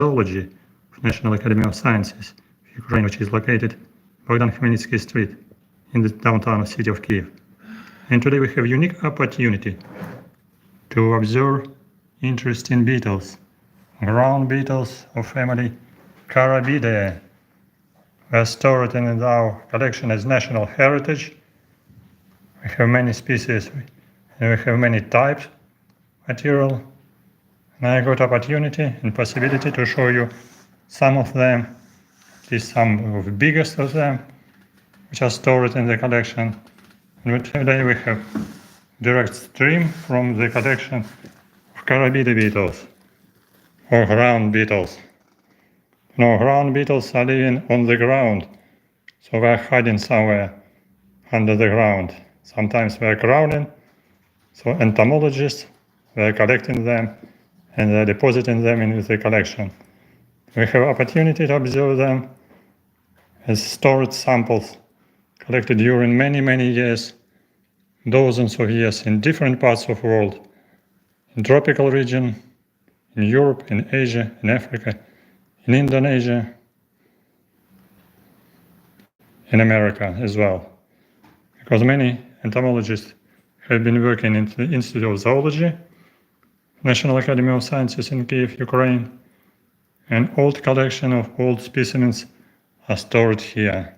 Zoology of National Academy of Sciences of Ukraine, which is located Bogdan Khmelnytsky Street in the downtown city of Kyiv. And today we have a unique opportunity to observe interesting beetles, ground beetles of family Carabidae. They are stored in our collection as national heritage. We have many species and we have many types material. And I got opportunity and possibility to show you some of them, at least some of the biggest of them, which are stored in the collection. And today we have direct stream from the collection of Carabidae beetles, or ground beetles. No, ground beetles are living on the ground, so they are hiding somewhere under the ground. Sometimes they are crawling, so entomologists, they are collecting them and they are depositing them in the collection. We have opportunity to observe them as stored samples collected during many years, dozens of years in different parts of the world, in tropical region, in Europe, in Asia, in Africa, in Indonesia, in America as well. Because many entomologists have been working in the Institute of Zoology, National Academy of Sciences in Kyiv, Ukraine, and old collection of old specimens are stored here.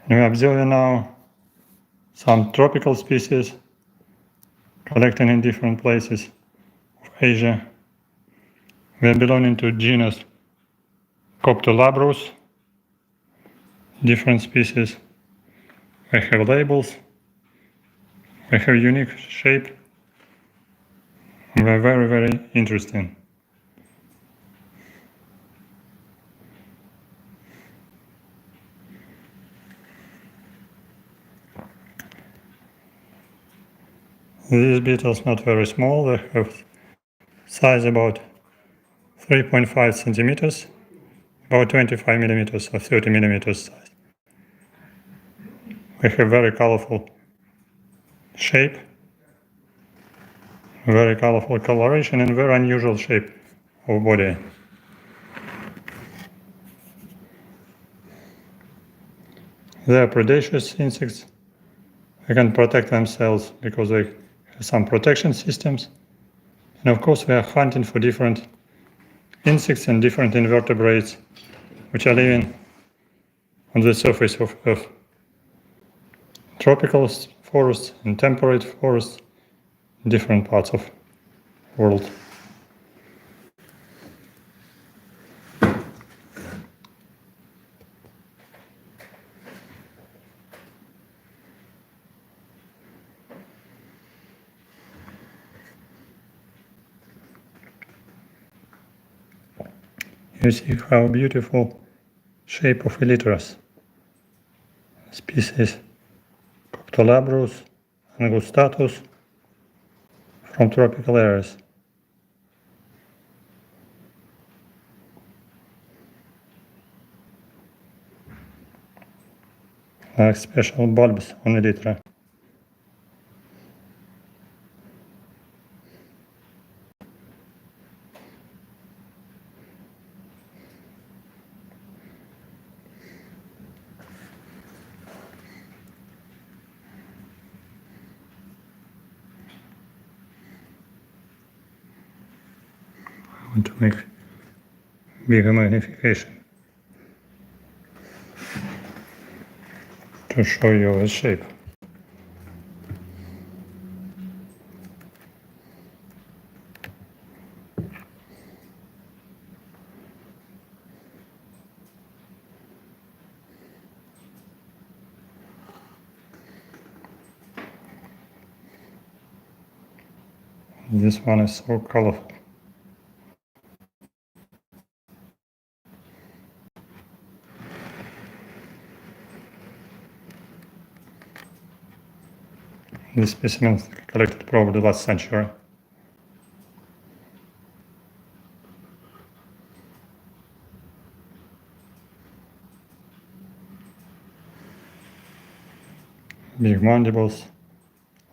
And we are observing now some tropical species collected in different places of Asia. They are belonging to genus Coptolabrus, different species. They have labels, they have unique shape, and they are very interesting. These beetles not very small, they have size about 3.5 centimeters, about 25 millimeters or 30 millimeters size. They have very colorful shape, very colorful coloration, and very unusual shape of body. They are predaceous insects. They can protect themselves because they have some protection systems. And of course, they are hunting for different insects and different invertebrates which are living on the surface of Earth. Tropical forests and temperate forests in different parts of the world. You see how beautiful shape of elytras, species Coptolabrus angustatus from tropical areas. Like special bulbs on elytra. I want to make bigger magnification to show you the shape. This one is so colorful. This specimen collected probably last century. Big mandibles,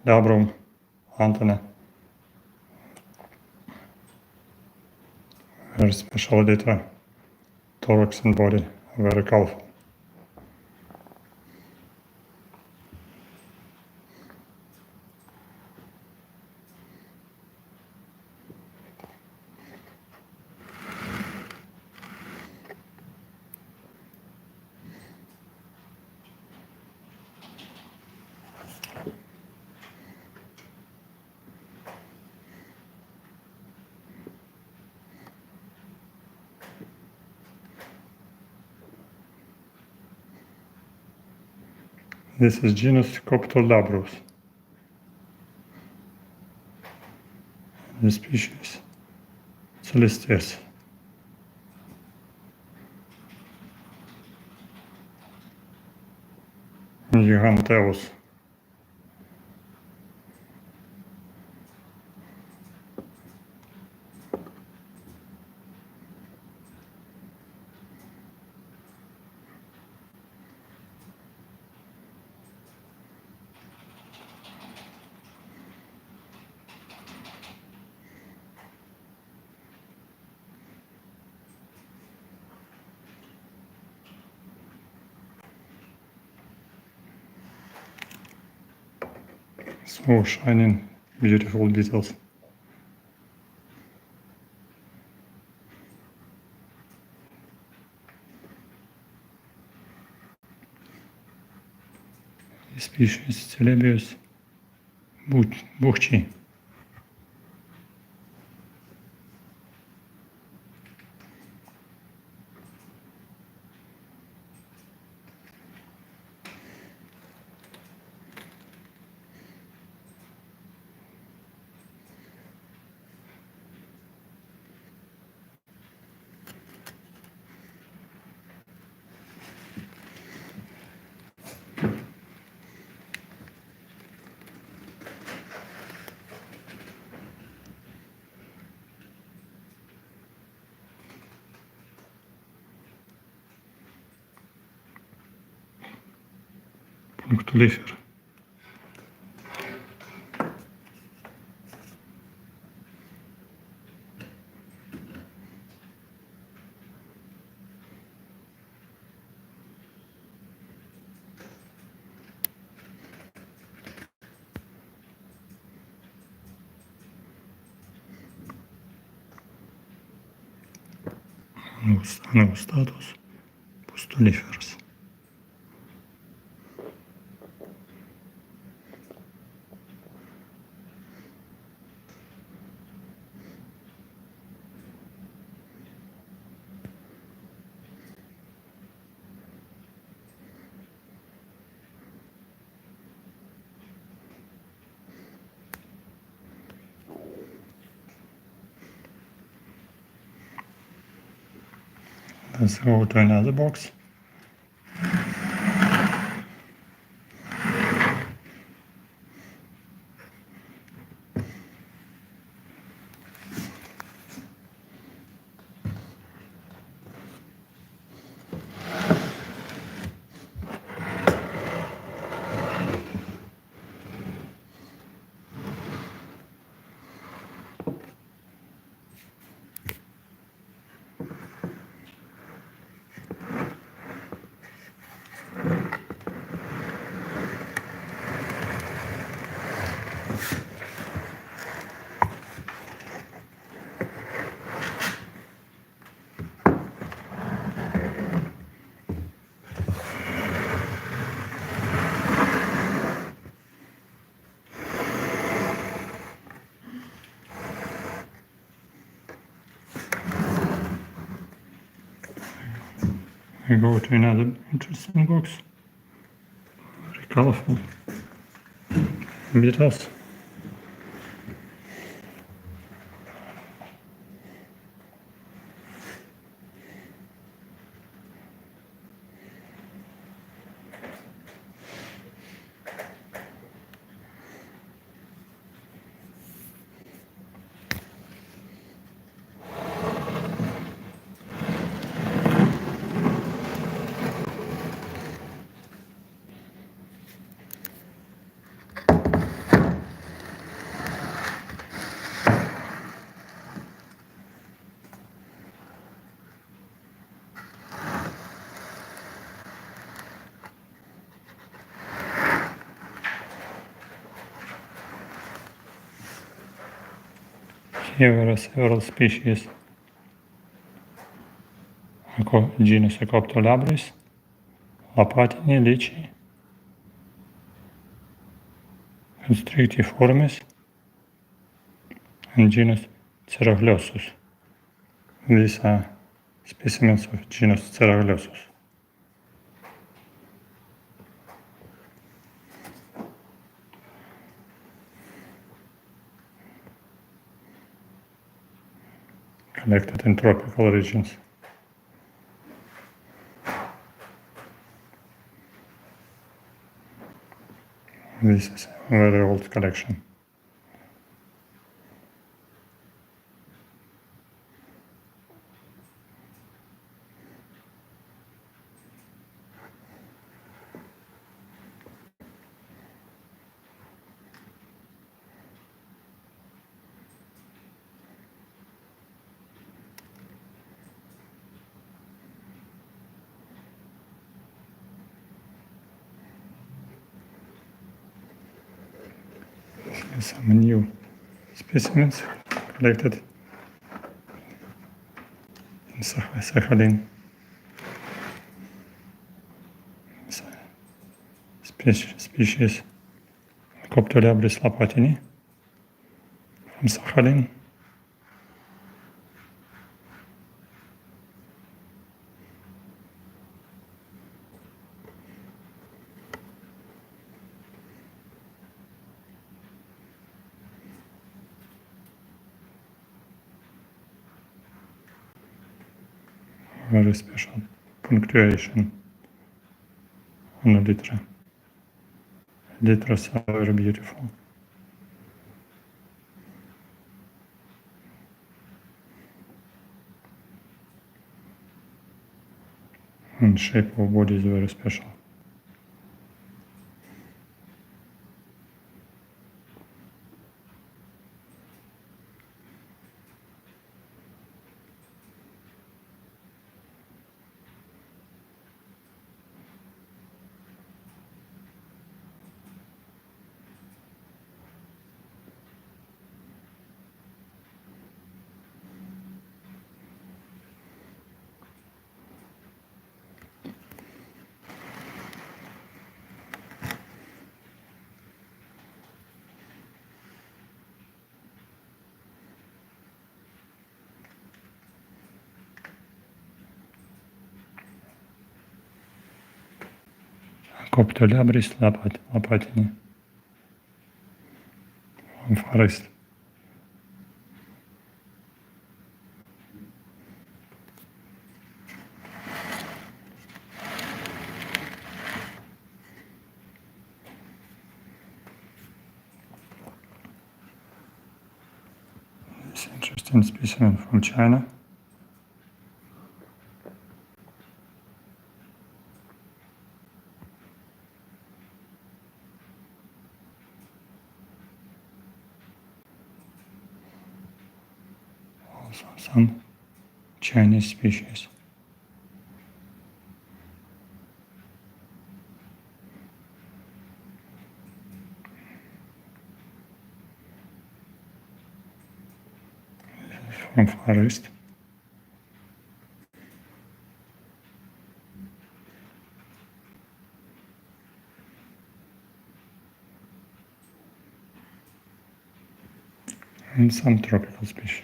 labrum, antenna. Very special data. Thorax and body are very colorful. This is genus Coptolabrus. The species Celestes. Giganteus. So shining, beautiful beetles. Species Carabius buchchi. Punctulifer. Angustatus pustuliferus. Let's go to another box. We go to another interesting box. Very colorful beetles. Here there are several species. Genus Acoptolabris, Lapatini, Lychee, Constrictiformis, and genus Ceraglossus. These are specimens of genus Ceraglossus. Collected in tropical regions. This is a very old collection. Some new specimens collected in Sakhalin. Species Acoptolabris lapatini from Sakhalin. Very special punctuation on the elytra. Elytras are very beautiful. And shape of body is very special. Acoptolabris lapatini from forest. This interesting specimen from China. Also some Chinese species. From forest. And some tropical species.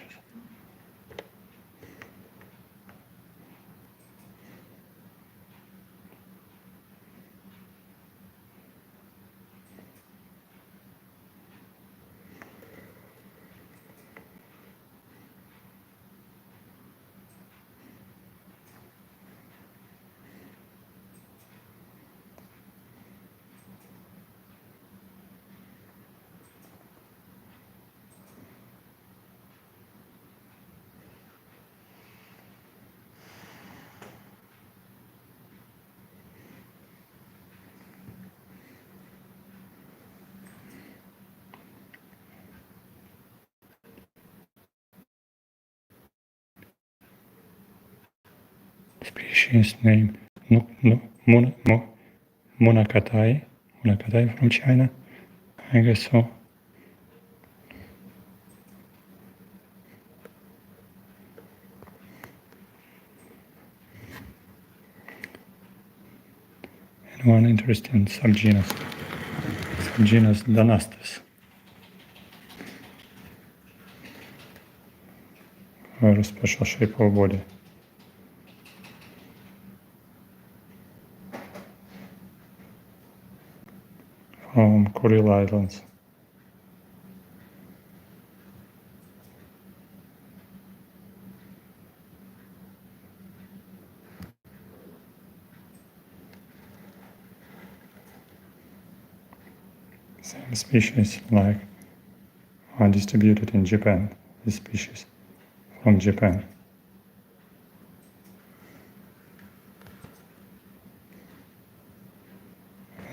Species name Monokatai from China, I guess so. One interesting subgenus, Donastes. Very special shape of body. From Kuril Islands. Same species like are distributed in Japan, this species from Japan.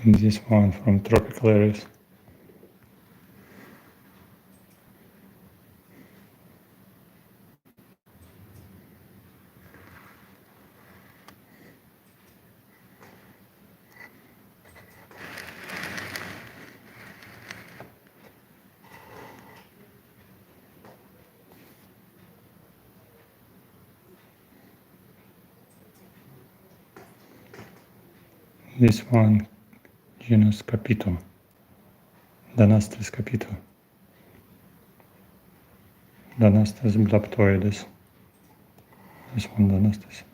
And this one from tropical areas. This one, genus Capito, Donastes capito, Donastes blaptoides, this one Donastes.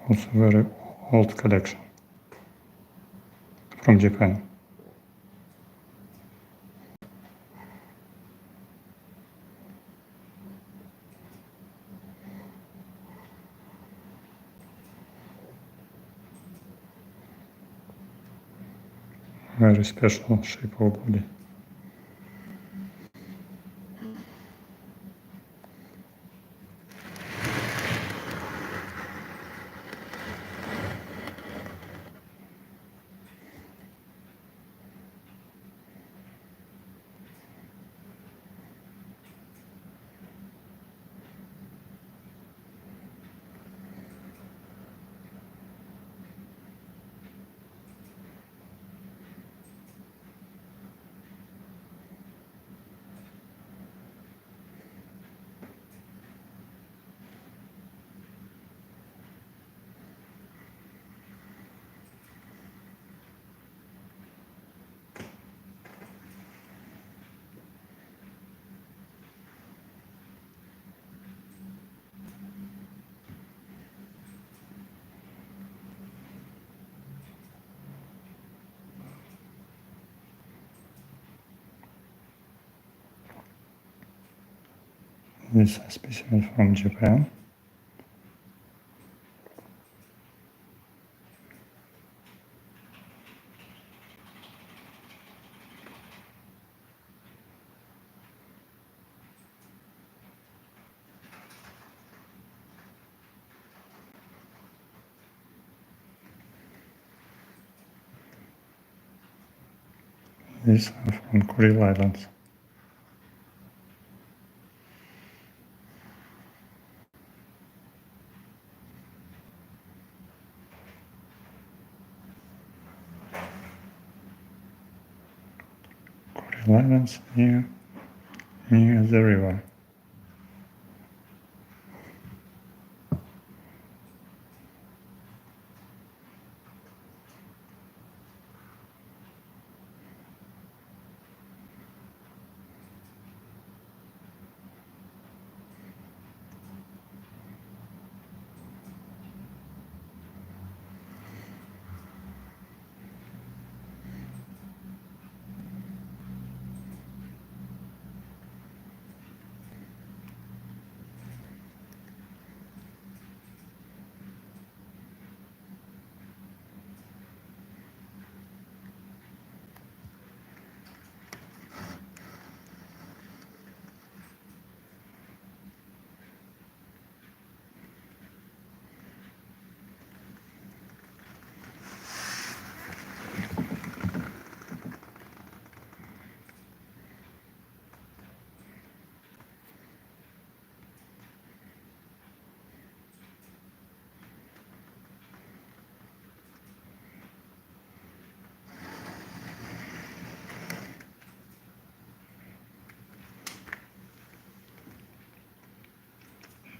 Also very old collection from Japan. Very special shape of body. This is a specimen from Japan. These are from Kuril Islands. Kuril Islands near the river.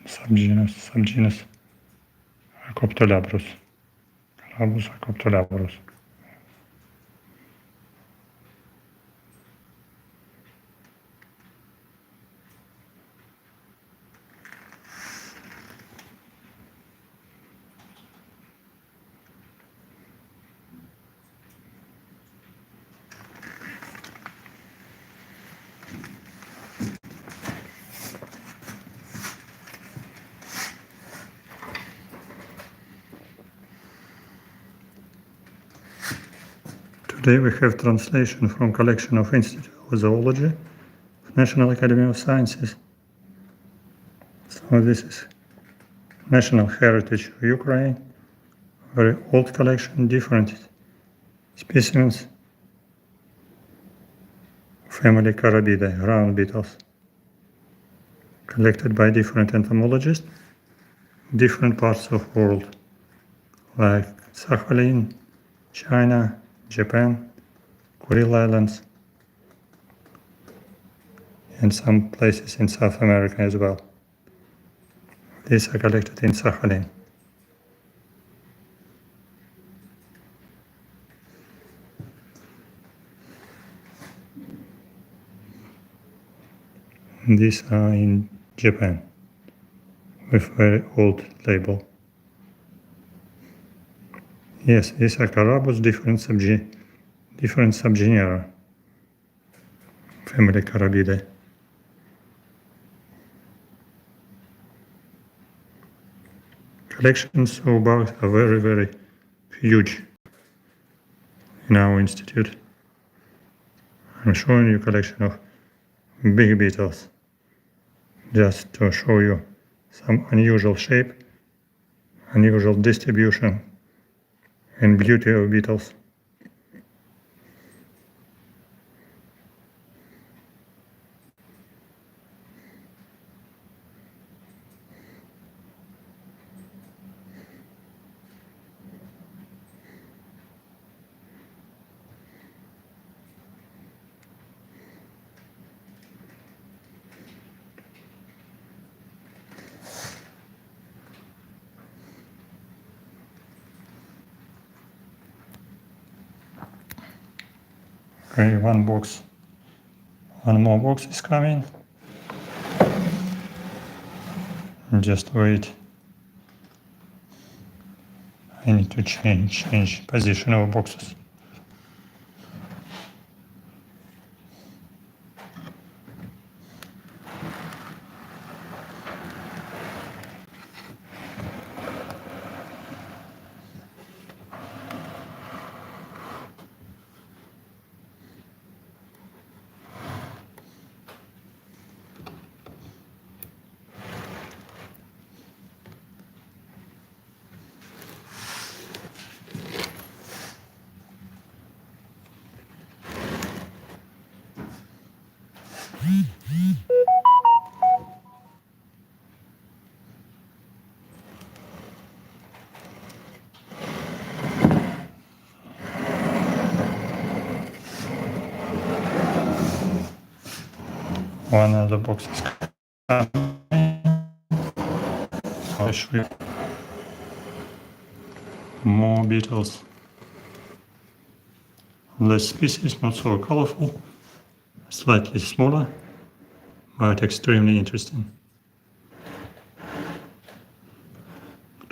Subgenus Actolabrus. Carabus actolabrus. Today we have translation from collection of Institute of Zoology of National Academy of Sciences. So this is National Heritage of Ukraine, very old collection, different specimens, family Carabidae, ground beetles, collected by different entomologists, different parts of world, like Sakhalin, China, Japan, Kuril Islands, and some places in South America as well. These are collected in Sakhalin. These are in Japan, with very old label. Yes, these are Carabus, different subgenera, family Carabidae. Collections of bugs are very, very huge in our institute. I'm showing you collection of big beetles, just to show you some unusual shape, unusual distribution, and beauty of beetles. Okay, one more box is coming. Just wait. I need to change position of boxes. One of the boxes coming. I'll show you more beetles. Less species, not so colorful, slightly smaller, but extremely interesting.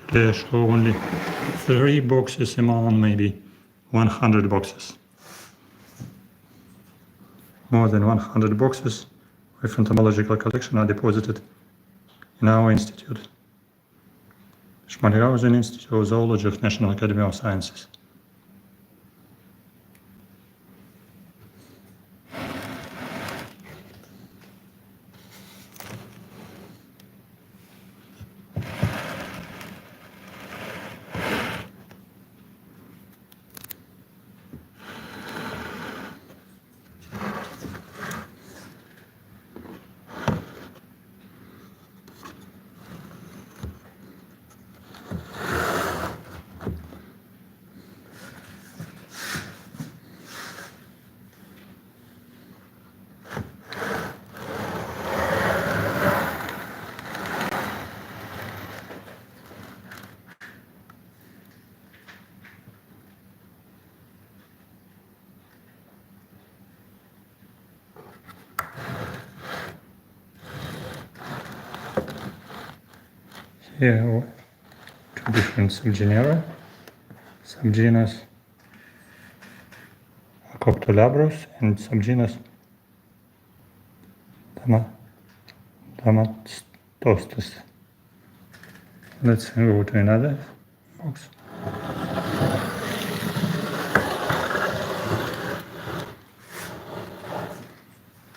Today I show only 3 boxes among maybe 100 boxes. More than 100 boxes with entomological collection are deposited in our institute, Schmalhausen Institute of Zoology of National Academy of Sciences. Here, two different subgenera. Subgenus Acoptolabrus and subgenus Damatostus. Let's go to another box.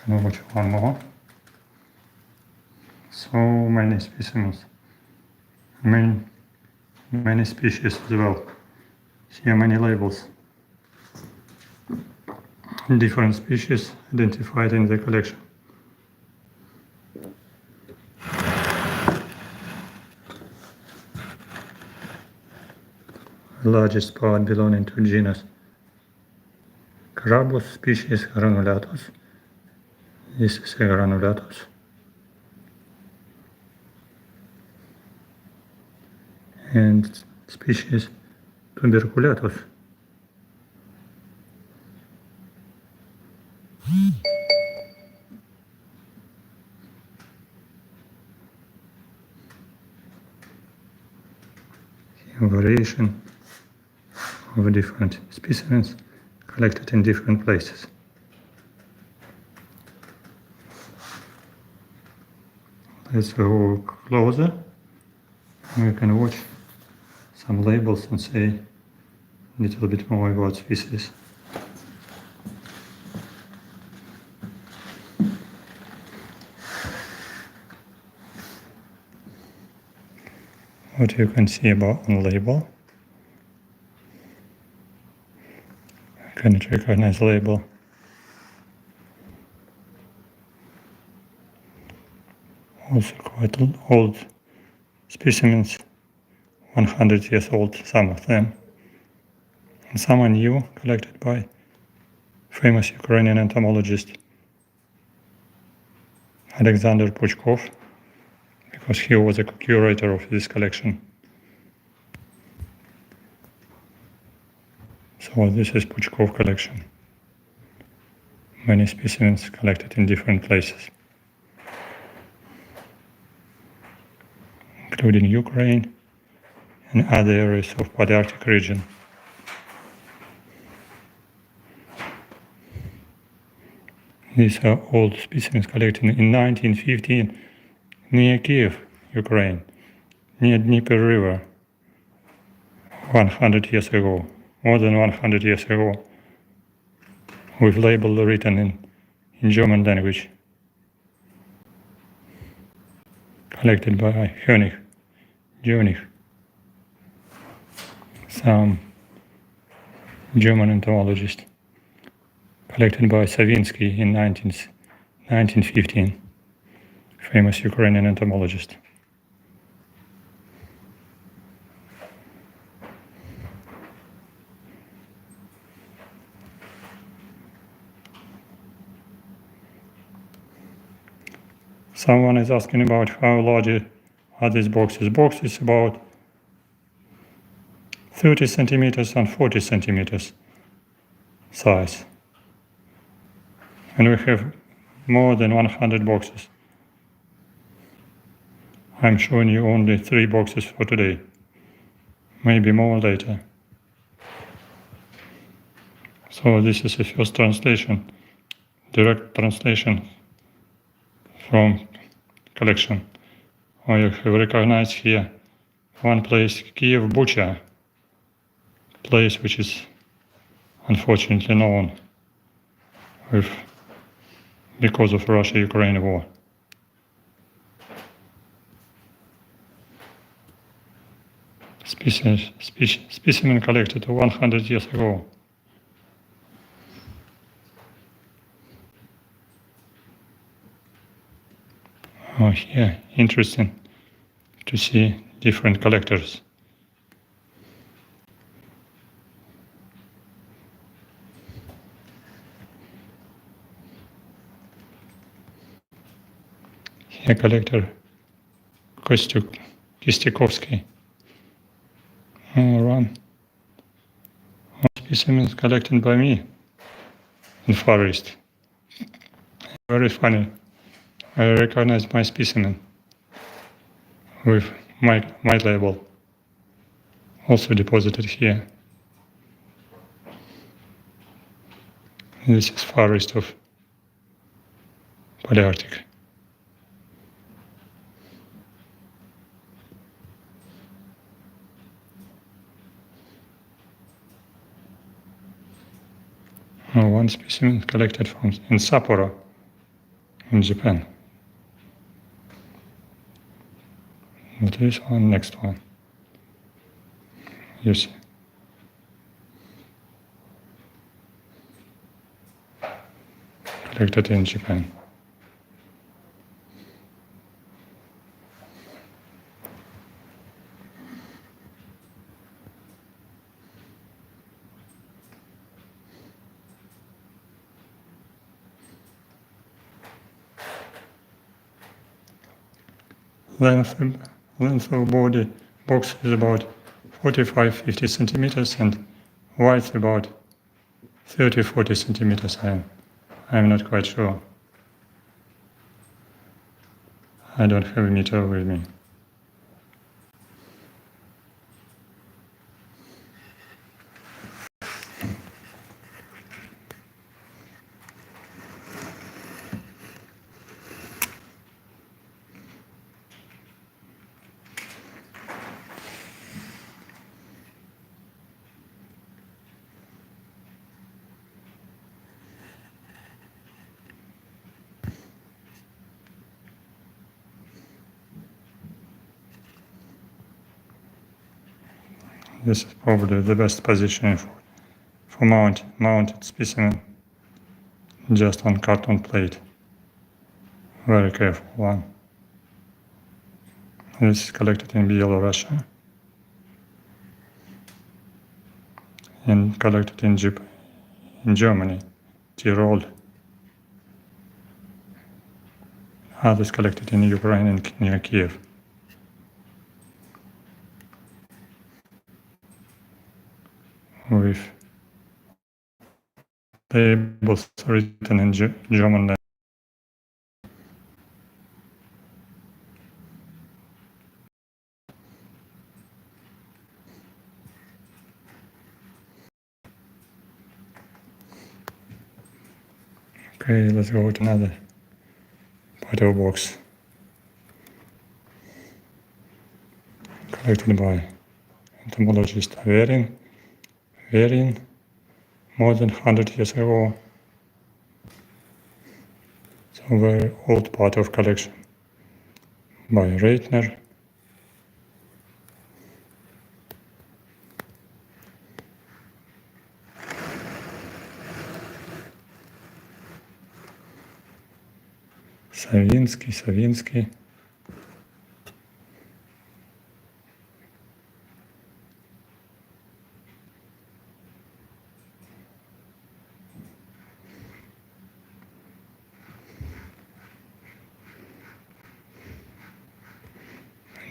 And watch one more. So many specimens. Many species as well. Here many labels. Different species identified in the collection. The largest part belonging to genus Carabus, species Granulatus. This is a Granulatus. And species Tuberculatus. Variation of different specimens collected in different places. Let's go closer. We can watch some labels and say a little bit more about species. What you can see about on label. I cannot recognize label. Also quite old specimens, 100 years old, some of them. And some are new, collected by famous Ukrainian entomologist Alexander Puchkov, because he was a curator of this collection. So this is Puchkov collection. Many specimens collected in different places, including Ukraine and other areas of Podarctic region. These are old specimens collected in 1915 near Kyiv, Ukraine, near Dnieper River, 100 years ago, more than 100 years ago, with label written in German language, collected by Jönich, some German entomologist, collected by Savinsky in 1915, famous Ukrainian entomologist. Someone is asking about how large are these boxes. Box is about 30 centimeters and 40 centimeters size. And we have more than 100 boxes. I'm showing you only 3 boxes for today, maybe more later. So this is the first translation, direct translation from collection. You have recognized here one place, Kyiv, Bucha, place which is unfortunately known because of Russia-Ukraine war. Specimen collected 100 years ago. Oh, here, interesting to see different collectors. Here, collector Kistikovsky. Run. Specimens collected by me in Far East. Very funny. I recognize my specimen with my label, also deposited here. This is far east of Palearctic. One specimen collected in Sapporo, in Japan. But this one, next one, you see. Collected in Japan. Length of body box is about 45-50 centimeters and width about 30-40 centimeters. I'm not quite sure. I don't have a meter with me. This is probably the best position for mounted specimen, just on carton plate. Very careful one. This is collected in Belarus and collected in Germany, Tyrol. Others collected in Ukraine and near Kyiv. With labels written in German. Okay, let's go to another part of the box. Collected by entomologist Verin, more than 100 years ago. So very old part of collection by Reitner. Savinsky.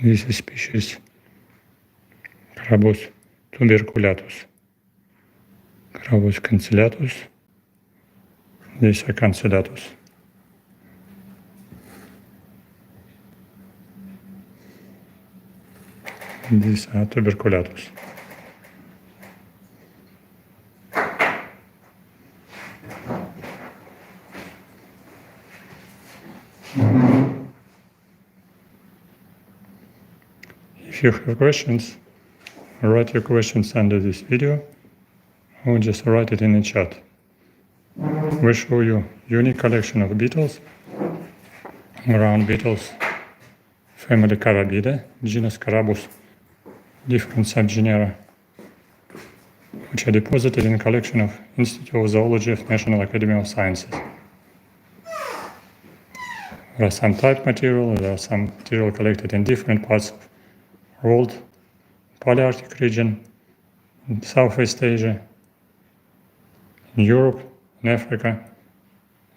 This is species Carabus tuberculatus. Carabus cancellatus. These are cancellatus. These are tuberculatus. If you have questions, write your questions under this video or just write it in the chat. We show you unique collection of beetles, around beetles, family Carabidae, genus Carabus, different subgenera, which are deposited in collection of Institute of Zoology of National Academy of Sciences. There are some type material, there are some material collected in different parts of the world, Palearctic region, in Southeast Asia, in Europe, in Africa,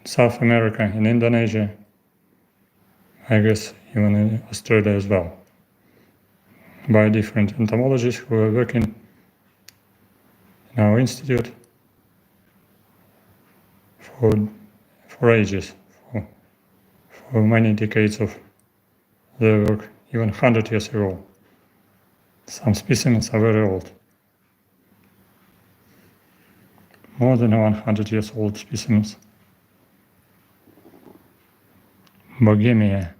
in South America, in Indonesia, I guess even in Australia as well, by different entomologists who are working in our institute for ages, for many decades of their work even 100 years ago. Some specimens are very old. More than 100 years old specimens. Bohemia.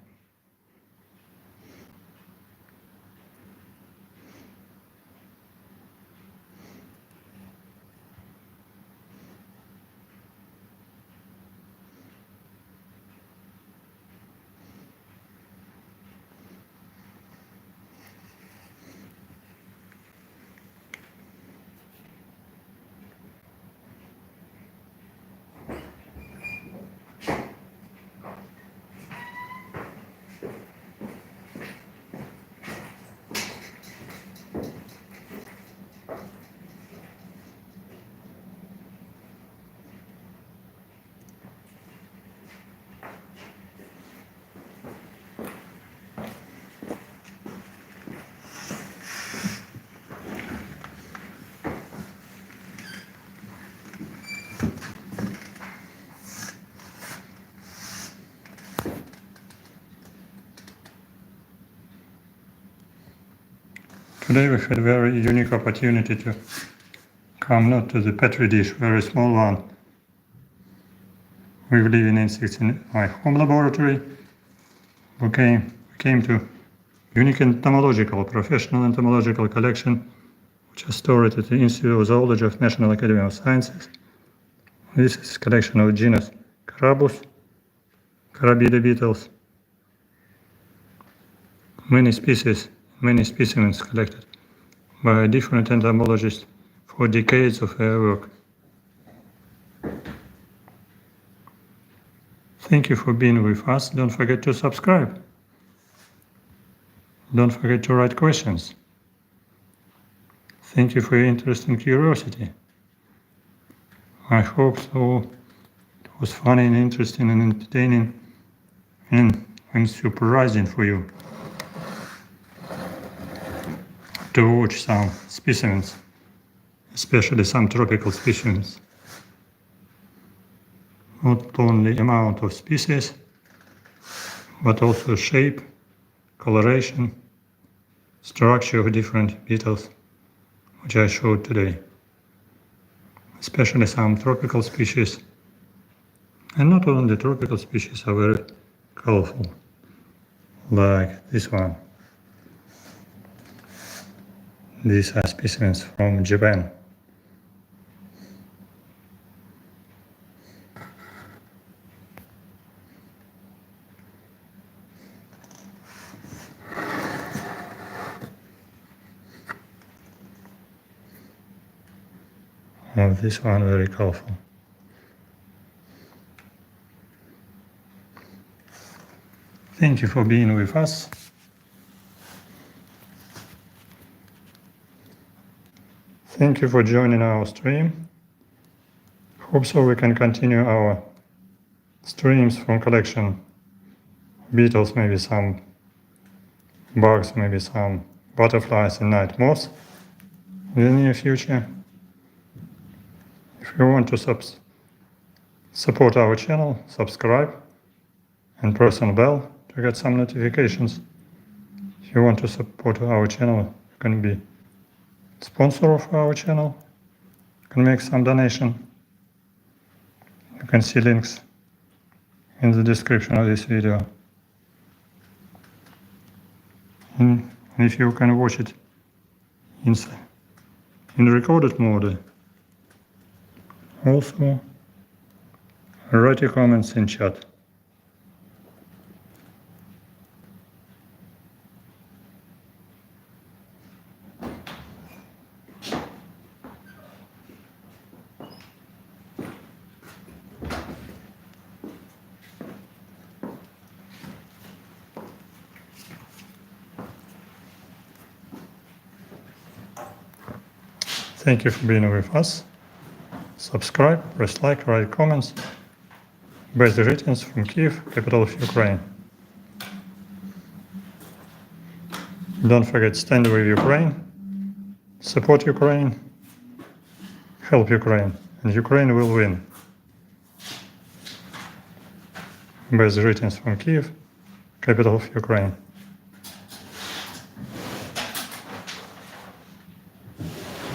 Today we had a very unique opportunity to come not to the petri dish, very small one. We live in insects in my home laboratory. We came to unique entomological, professional entomological collection, which is stored at the Institute of Zoology of National Academy of Sciences. This is a collection of genus Carabus, Carabidae beetles, many species, many specimens collected by different entomologists for decades of their work. Thank you for being with us. Don't forget to subscribe. Don't forget to write questions. Thank you for your interest and curiosity. I hope so. It was funny and interesting and entertaining and surprising for you to watch some specimens, especially some tropical specimens. Not only amount of species, but also shape, coloration, structure of different beetles, which I showed today. Especially some tropical species, and not only tropical species are very colorful, like this one. These are specimens from Japan. Oh, this one very colorful. Thank you for being with us. Thank you for joining our stream. Hope so we can continue our streams from collection beetles, maybe some bugs, maybe some butterflies and night moths in the near future. If you want to support our channel, subscribe and press on the bell to get some notifications. If you want to support our channel, you can be sponsor of our channel, you can make some donation. You can see links in the description of this video. And if you can watch it in recorded mode, also write your comments in chat. Thank you for being with us. Subscribe, press like, write comments. Best greetings from Kyiv, capital of Ukraine. Don't forget, stand with Ukraine, support Ukraine, help Ukraine, and Ukraine will win. Best greetings from Kyiv, capital of Ukraine.